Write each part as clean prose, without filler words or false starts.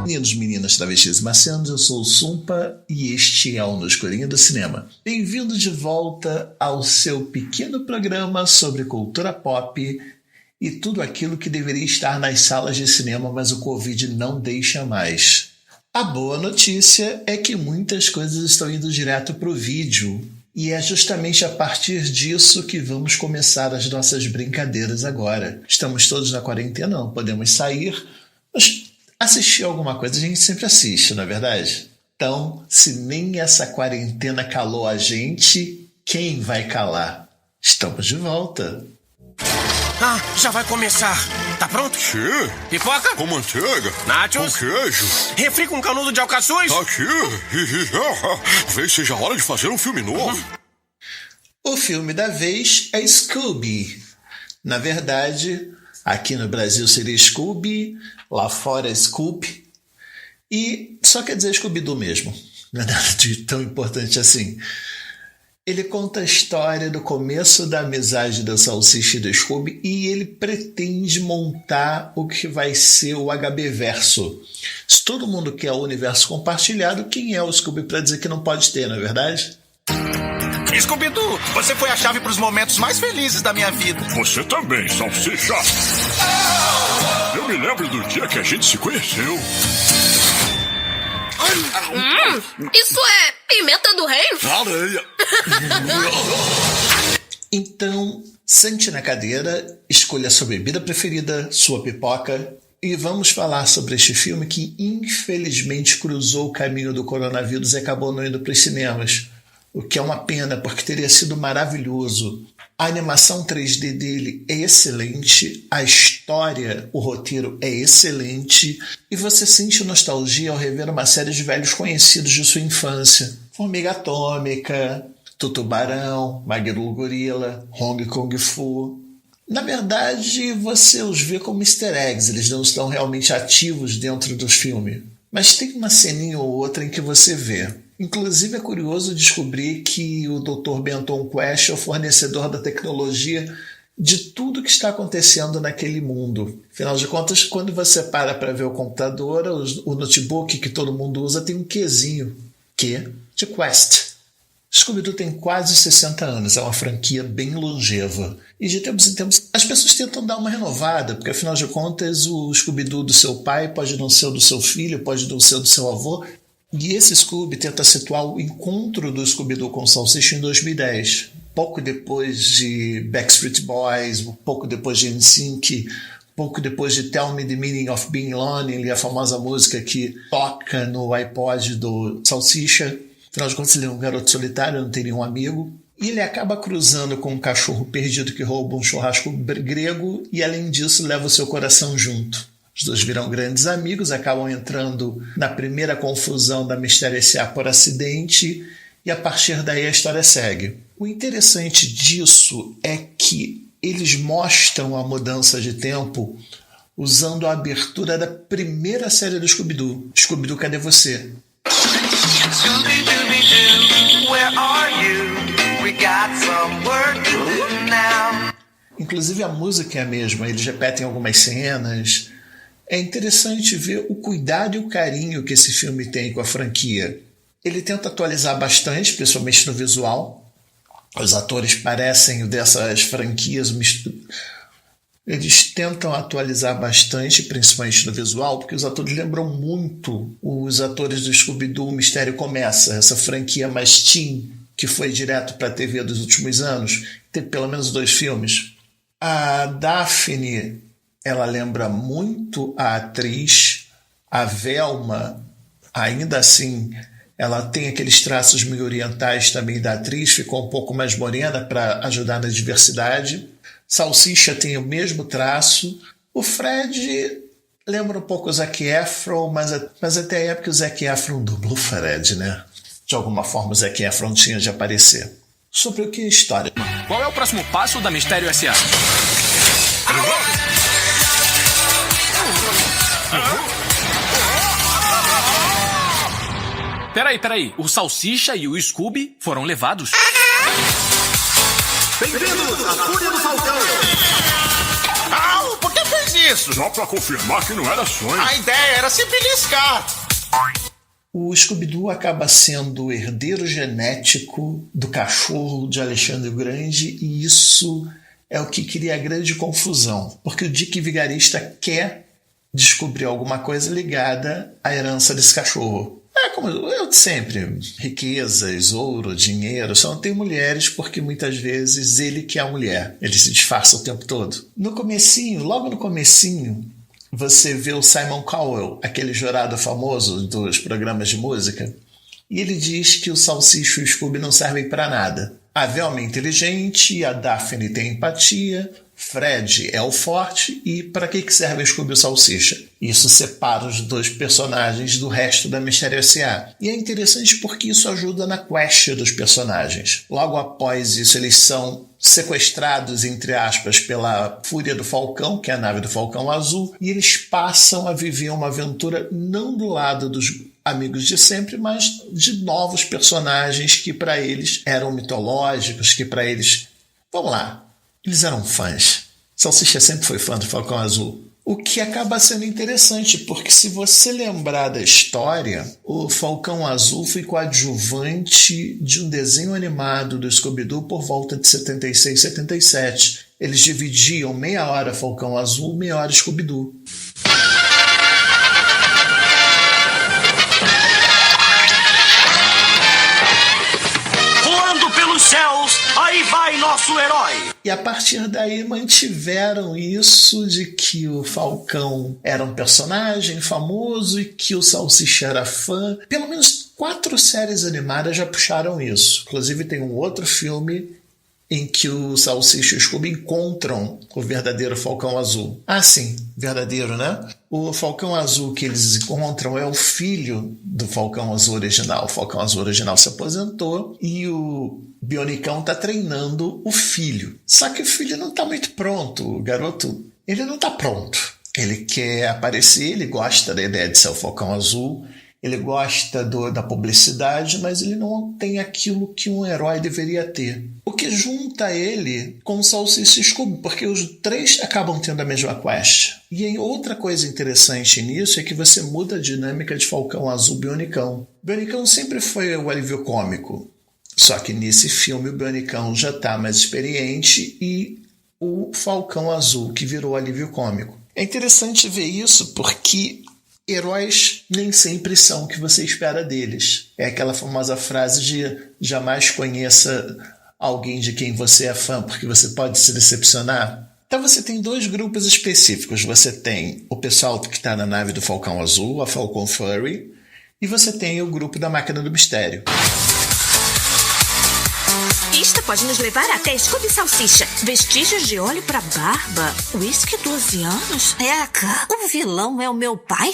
Meninos, meninas, travestis e marcianos, eu sou o Sumpa e este é o No Escurinho do Cinema. Bem-vindo de volta ao seu pequeno programa sobre cultura pop e tudo aquilo que deveria estar nas salas de cinema, mas o Covid não deixa mais. A boa notícia é que muitas coisas estão indo direto para o vídeo e é justamente a partir disso que vamos começar as nossas brincadeiras agora. Estamos todos na quarentena, não podemos sair, mas assistir alguma coisa a gente sempre assiste, não é verdade? Então, se nem essa quarentena calou a gente, quem vai calar? Estamos de volta. Ah, já vai começar. Tá pronto? Sim. Pipoca? Com manteiga. Nachos? Com queijo. Refri com canudo de alcaçuz? Aqui. Vez seja a hora de fazer um filme novo. O filme da vez é Scooby. Na verdade, aqui no Brasil seria Scooby, lá fora é Scoop. E só quer dizer Scooby-Doo mesmo. Não é nada de tão importante assim. Ele conta a história do começo da amizade da Salsicha e do Scooby e ele pretende montar o que vai ser o HB Verso. Se todo mundo quer o universo compartilhado, quem é o Scooby para dizer que não pode ter, não é verdade? Scooby-Doo, você foi a chave para os momentos mais felizes da minha vida. Você também, Salsicha. Eu me lembro do dia que a gente se conheceu. Isso é pimenta do reino? Areia. Então, sente na cadeira, escolha a sua bebida preferida, sua pipoca, e vamos falar sobre este filme que infelizmente cruzou o caminho do coronavírus e acabou não indo para os cinemas. O que é uma pena, porque teria sido maravilhoso. A animação 3D dele é excelente, a história, o roteiro é excelente e você sente nostalgia ao rever uma série de velhos conhecidos de sua infância. Formiga Atômica, Tutubarão, Magru Gorila, Hong Kong Fu. Na verdade, você os vê como easter eggs, eles não estão realmente ativos dentro dos filmes. Mas tem uma ceninha ou outra em que você vê. Inclusive é curioso descobrir que o Dr. Benton Quest é o fornecedor da tecnologia de tudo que está acontecendo naquele mundo. Afinal de contas, quando você para ver o computador, o notebook que todo mundo usa tem um Qzinho. Q de Quest. Scooby-Doo tem quase 60 anos, é uma franquia bem longeva. E de tempos em tempos as pessoas tentam dar uma renovada, porque afinal de contas o Scooby-Doo do seu pai pode não ser o do seu filho, pode não ser o do seu avô. E esse Scooby tenta situar o encontro do Scooby-Doo com o Salsicha em 2010. Pouco depois de Backstreet Boys, pouco depois de NSYNC, pouco depois de Tell Me the Meaning of Being Lonely, a famosa música que toca no iPod do Salsicha. Afinal de contas ele é um garoto solitário, não tem nenhum amigo. E ele acaba cruzando com um cachorro perdido que rouba um churrasco grego e além disso leva o seu coração junto. Os dois viram grandes amigos, acabam entrando na primeira confusão da Mistério S.A. por acidente e a partir daí a história segue. O interessante disso é que eles mostram a mudança de tempo usando a abertura da primeira série do Scooby-Doo. Scooby-Doo, cadê você? Scooby-Dooby-Doo, where are you? We got some work to do now. Inclusive a música é a mesma, eles repetem algumas cenas. É interessante ver o cuidado e o carinho que esse filme tem com a franquia. Ele tenta atualizar bastante, principalmente no visual. Os atores parecem dessas franquias. Eles tentam atualizar bastante, principalmente no visual, porque os atores lembram muito os atores do Scooby-Doo Mistério Começa, essa franquia mais teen, que foi direto para a TV dos últimos anos. Tem pelo menos 2 filmes. A Daphne, ela lembra muito a atriz. A Velma, ainda assim, ela tem aqueles traços meio orientais também da atriz, ficou um pouco mais morena para ajudar na diversidade. Salsicha tem o mesmo traço. O Fred lembra um pouco o Zac Efron, mas até a época o Zac Efron dublou o Fred, né? De alguma forma o Zac Efron tinha de aparecer. Sobre o que é a história? Qual é o próximo passo da Mistério S.A.? Peraí. O Salsicha e o Scooby foram levados? Bem-vindos à Fúria do Falcão! Au! Por que fez isso? Só pra confirmar que não era sonho. A ideia era se beliscar. O Scooby-Doo acaba sendo o herdeiro genético do cachorro de Alexandre o Grande, e isso é o que cria a grande confusão, porque o Dick Vigarista quer descobrir alguma coisa ligada à herança desse cachorro. É como eu sempre, riquezas, ouro, dinheiro, só não tem mulheres porque muitas vezes ele que é a mulher, ele se disfarça o tempo todo. Logo no comecinho, você vê o Simon Cowell, aquele jurado famoso dos programas de música, e ele diz que o Salsicha e o Scooby não servem para nada. A Velma é inteligente, a Daphne tem empatia, Fred é o forte, e para que serve o Scooby e o Salsicha? Isso separa os dois personagens do resto da Mistério S.A. E é interessante porque isso ajuda na quest dos personagens. Logo após isso, eles são sequestrados, entre aspas, pela Fúria do Falcão, que é a nave do Falcão Azul, e eles passam a viver uma aventura não do lado dos amigos de sempre, mas de novos personagens que para eles eram mitológicos, que para eles... Vamos lá, eles eram fãs. Salsicha sempre foi fã do Falcão Azul. O que acaba sendo interessante, porque se você lembrar da história, o Falcão Azul foi coadjuvante de um desenho animado do Scooby-Doo por volta de 76, 77. Eles dividiam meia hora Falcão Azul, meia hora Scooby-Doo. Voando pelos céus, aí vai nosso herói. E a partir daí mantiveram isso de que o Falcão era um personagem famoso e que o Salsicha era fã. Pelo menos 4 séries animadas já puxaram isso. Inclusive tem um outro filme em que o Salsicha e o Scooby encontram o verdadeiro Falcão Azul. Ah, sim, verdadeiro, né? O Falcão Azul que eles encontram é o filho do Falcão Azul original. O Falcão Azul original se aposentou e o Bionicão está treinando o filho. Só que o filho não está muito pronto, o garoto. Ele não está pronto. Ele quer aparecer, ele gosta da ideia de ser o Falcão Azul, ele gosta da publicidade, mas ele não tem aquilo que um herói deveria ter. O que junta ele com o Salsicha e Scooby, porque os 3 acabam tendo a mesma quest. E aí, outra coisa interessante nisso é que você muda a dinâmica de Falcão Azul e Bionicão. Bionicão sempre foi o alívio cômico, só que nesse filme o Bionicão já está mais experiente e o Falcão Azul que virou o alívio cômico. É interessante ver isso porque heróis nem sempre são o que você espera deles. É aquela famosa frase de jamais conheça alguém de quem você é fã, porque você pode se decepcionar. Então você tem 2 grupos específicos. Você tem o pessoal que está na nave do Falcão Azul, a Falcon Furry, e você tem o grupo da Máquina do Mistério. Pista pode nos levar até Scooby Salsicha. Vestígios de óleo pra barba. Whisky 12 anos? Eca, o vilão é o meu pai?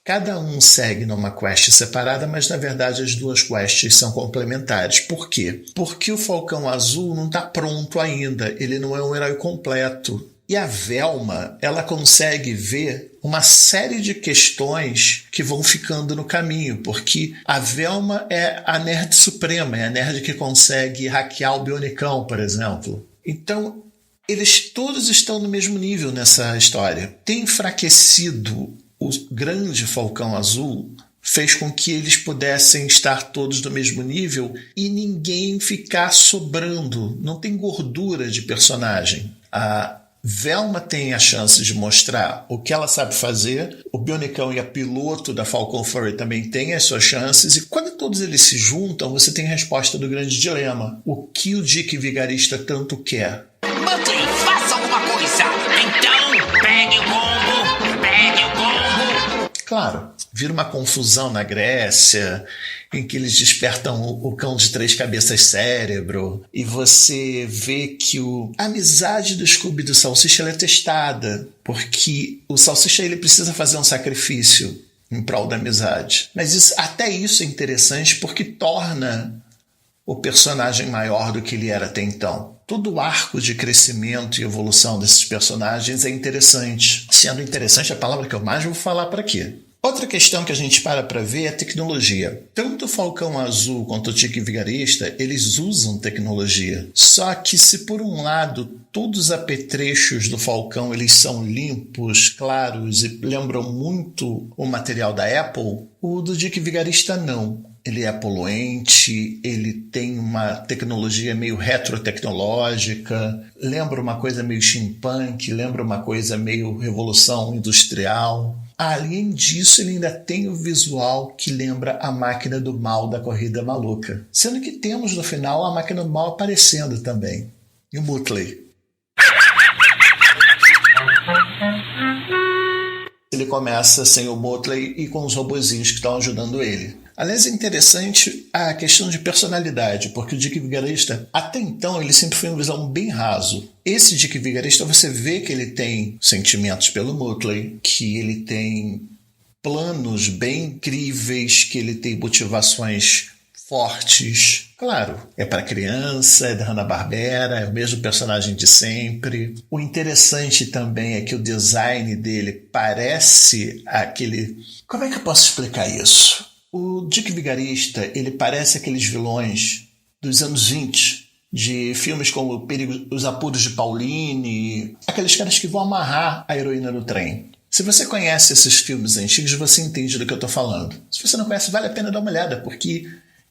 Cada um segue numa quest separada, mas na verdade as 2 quests são complementares. Por quê? Porque o Falcão Azul não está pronto ainda. Ele não é um herói completo. E a Velma, ela consegue ver uma série de questões que vão ficando no caminho, porque a Velma é a nerd suprema, é a nerd que consegue hackear o Bionicão, por exemplo. Então, eles todos estão no mesmo nível nessa história. Ter enfraquecido o grande Falcão Azul fez com que eles pudessem estar todos no mesmo nível e ninguém ficar sobrando. Não tem gordura de personagem. A Velma tem a chance de mostrar o que ela sabe fazer, o Bionicão e a piloto da Falcon Furry também têm as suas chances, e quando todos eles se juntam, você tem a resposta do grande dilema. O que o Dick Vigarista tanto quer? Buckley, faça alguma coisa! Então, pegue o combo! Claro, vira uma confusão na Grécia, em que eles despertam o cão de 3 cabeças cérebro, e você vê que a amizade do Scooby e do Salsicha ela é testada, porque o Salsicha ele precisa fazer um sacrifício em prol da amizade. Mas até isso é interessante porque torna o personagem maior do que ele era até então. Todo o arco de crescimento e evolução desses personagens é interessante. Sendo interessante a palavra que eu mais vou falar para aqui. Outra questão que a gente para ver é a tecnologia. Tanto o Falcão Azul quanto o Dick Vigarista, eles usam tecnologia. Só que se por um lado todos os apetrechos do Falcão eles são limpos, claros e lembram muito o material da Apple, o do Dick Vigarista não. Ele é poluente, ele tem uma tecnologia meio retrotecnológica, lembra uma coisa meio steampunk, lembra uma coisa meio revolução industrial. Além disso, ele ainda tem o visual que lembra a máquina do mal da Corrida Maluca. Sendo que temos no final a máquina do mal aparecendo também. E o Muttley. Ele começa sem o Muttley e com os robozinhos que estão ajudando ele. Aliás, é interessante a questão de personalidade, porque o Dick Vigarista, até então, ele sempre foi um vilão bem raso. Esse Dick Vigarista, você vê que ele tem sentimentos pelo Muttley, que ele tem planos bem incríveis, que ele tem motivações fortes. Claro, é para criança, é da Hanna-Barbera, é o mesmo personagem de sempre. O interessante também é que o design dele parece aquele... Como é que eu posso explicar isso? O Dick Vigarista, ele parece aqueles vilões dos anos 20, de filmes como Os Apuros de Pauline, aqueles caras que vão amarrar a heroína no trem. Se você conhece esses filmes antigos, você entende do que eu estou falando. Se você não conhece, vale a pena dar uma olhada, porque,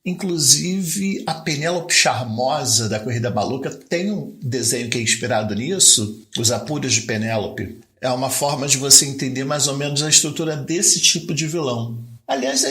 inclusive, a Penélope Charmosa da Corrida Maluca tem um desenho que é inspirado nisso, Os Apuros de Penélope. É uma forma de você entender mais ou menos a estrutura desse tipo de vilão. Aliás,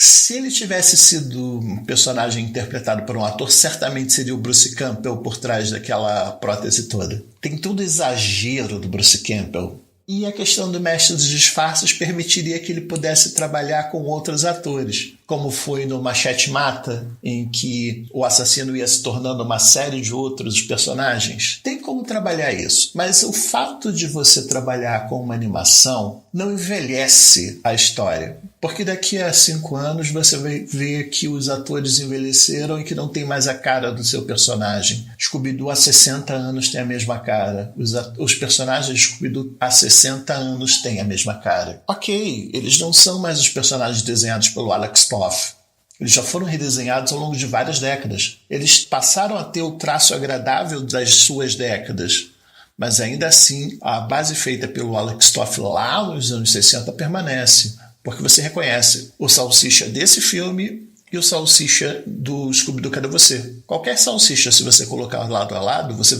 se ele tivesse sido um personagem interpretado por um ator, certamente seria o Bruce Campbell por trás daquela prótese toda. Tem todo o exagero do Bruce Campbell. E a questão do mestre dos disfarces permitiria que ele pudesse trabalhar com outros atores, como foi no Machete Mata, em que o assassino ia se tornando uma série de outros personagens. Tem como trabalhar isso, mas o fato de você trabalhar com uma animação não envelhece a história. Porque daqui a 5 anos você vai ver que os atores envelheceram e que não tem mais a cara do seu personagem. Scooby-Doo há 60 anos tem a mesma cara. Os personagens de Scooby-Doo há 60 anos têm a mesma cara. Ok, eles não são mais os personagens desenhados pelo Alex Toth. Eles já foram redesenhados ao longo de várias décadas. Eles passaram a ter o traço agradável das suas décadas. Mas ainda assim, a base feita pelo Alex Toth lá nos anos 60 permanece. Porque você reconhece o salsicha desse filme e o salsicha do Scooby-Doo Cadê Você? Qualquer salsicha, se você colocar lado a lado, você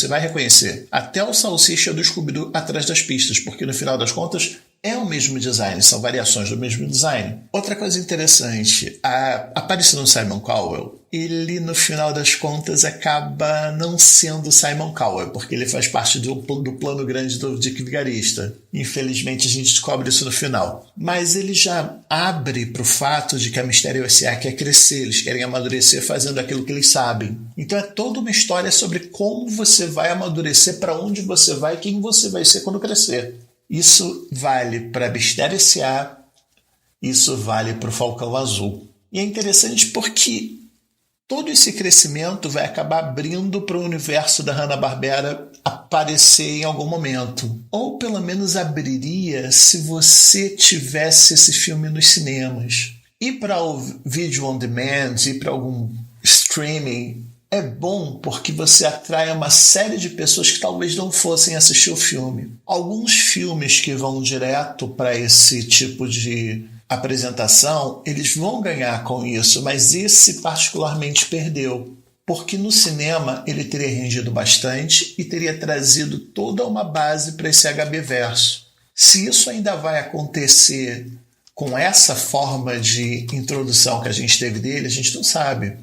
vai reconhecer. Até o salsicha do Scooby-Doo Atrás das Pistas, porque no final das contas é o mesmo design, são variações do mesmo design. Outra coisa interessante, a aparição do Simon Cowell, ele no final das contas acaba não sendo Simon Cowell, porque ele faz parte do plano grande do Dick Vigarista. Infelizmente a gente descobre isso no final. Mas ele já abre para o fato de que a Mistério S.A. quer crescer, eles querem amadurecer fazendo aquilo que eles sabem. Então é toda uma história sobre como você vai amadurecer, para onde você vai, quem você vai ser quando crescer. Isso vale para a Mistério S.A., isso vale para o Falcão Azul. E é interessante porque todo esse crescimento vai acabar abrindo para o universo da Hanna-Barbera aparecer em algum momento. Ou pelo menos abriria se você tivesse esse filme nos cinemas. Ir para o vídeo on demand, ir para algum streaming, é bom porque você atrai uma série de pessoas que talvez não fossem assistir o filme. Alguns filmes que vão direto para esse tipo de apresentação, eles vão ganhar com isso, mas esse particularmente perdeu. Porque no cinema ele teria rendido bastante e teria trazido toda uma base para esse HB verso. Se isso ainda vai acontecer com essa forma de introdução que a gente teve dele, a gente não sabe.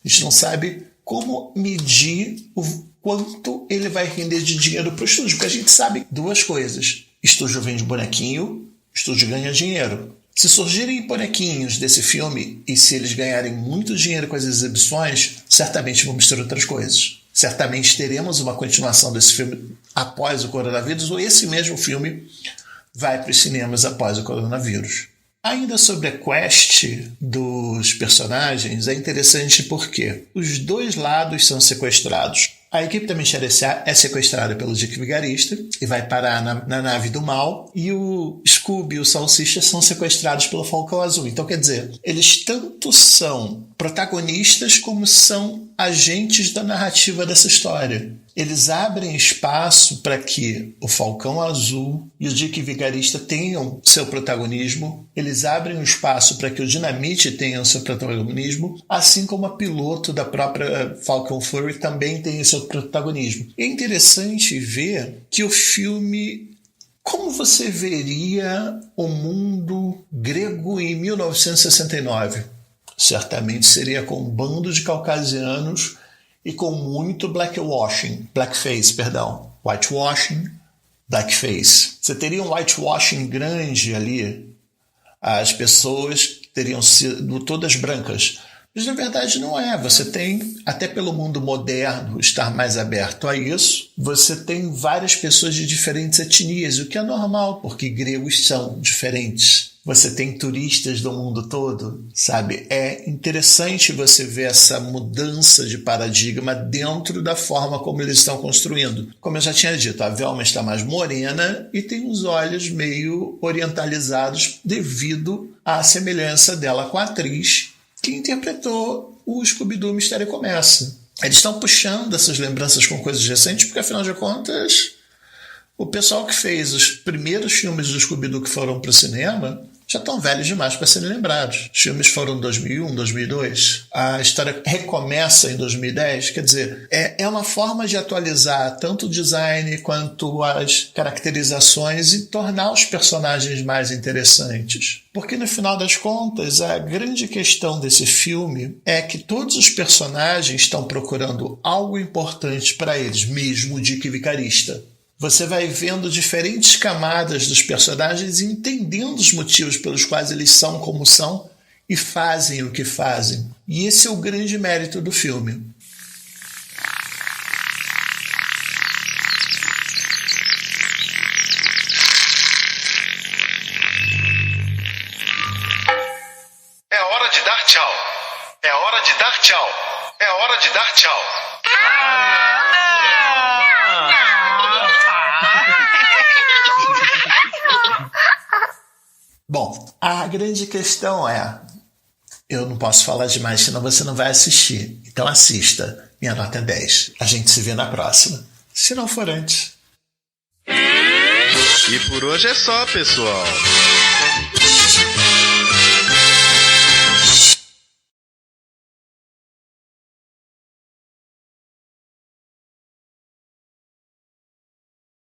A gente não sabe como medir o quanto ele vai render de dinheiro para o estúdio, porque a gente sabe duas coisas. Estúdio vende bonequinho, estúdio ganha dinheiro. Se surgirem bonequinhos desse filme e se eles ganharem muito dinheiro com as exibições, certamente vamos ter outras coisas. Certamente teremos uma continuação desse filme após o coronavírus, ou esse mesmo filme vai para os cinemas após o coronavírus. Ainda sobre a quest dos personagens, é interessante porque os dois lados são sequestrados. A equipe da Michelle S.A. é sequestrada pelo Dick Vigarista e vai parar na nave do mal, e o Scooby e o Salsicha são sequestrados pelo Falcão Azul. Então, quer dizer, eles tanto são protagonistas como são agentes da narrativa dessa história. Eles abrem espaço para que o Falcão Azul e o Dick Vigarista tenham seu protagonismo, eles abrem um espaço para que o Dinamite tenha seu protagonismo, assim como a piloto da própria Falcon Fury também tem seu protagonismo. É interessante ver que o filme... Como você veria o mundo grego em 1969? Certamente seria com um bando de caucasianos e com muito whitewashing, blackface. Você teria um whitewashing grande ali, as pessoas teriam sido todas brancas. Mas na verdade não é. Você tem, até pelo mundo moderno estar mais aberto a isso, você tem várias pessoas de diferentes etnias, o que é normal, porque gregos são diferentes. Você tem turistas do mundo todo, sabe? É interessante você ver essa mudança de paradigma dentro da forma como eles estão construindo. Como eu já tinha dito, a Velma está mais morena e tem os olhos meio orientalizados devido à semelhança dela com a atriz que interpretou o Scooby-Doo Mistério Começa. Eles estão puxando essas lembranças com coisas recentes, porque afinal de contas, o pessoal que fez os primeiros filmes do Scooby-Doo que foram para o cinema já estão velhos demais para serem lembrados. Os filmes foram em 2001, 2002. A história recomeça em 2010. Quer dizer, é uma forma de atualizar tanto o design quanto as caracterizações e tornar os personagens mais interessantes. Porque, no final das contas, a grande questão desse filme é que todos os personagens estão procurando algo importante para eles, mesmo o Dick Vigarista. Você vai vendo diferentes camadas dos personagens e entendendo os motivos pelos quais eles são como são e fazem o que fazem. E esse é o grande mérito do filme. É hora de dar tchau. É hora de dar tchau. É hora de dar tchau. Bom, a grande questão é... Eu não posso falar demais, senão você não vai assistir. Então assista. Minha nota é 10. A gente se vê na próxima. Se não for antes. E por hoje é só, pessoal.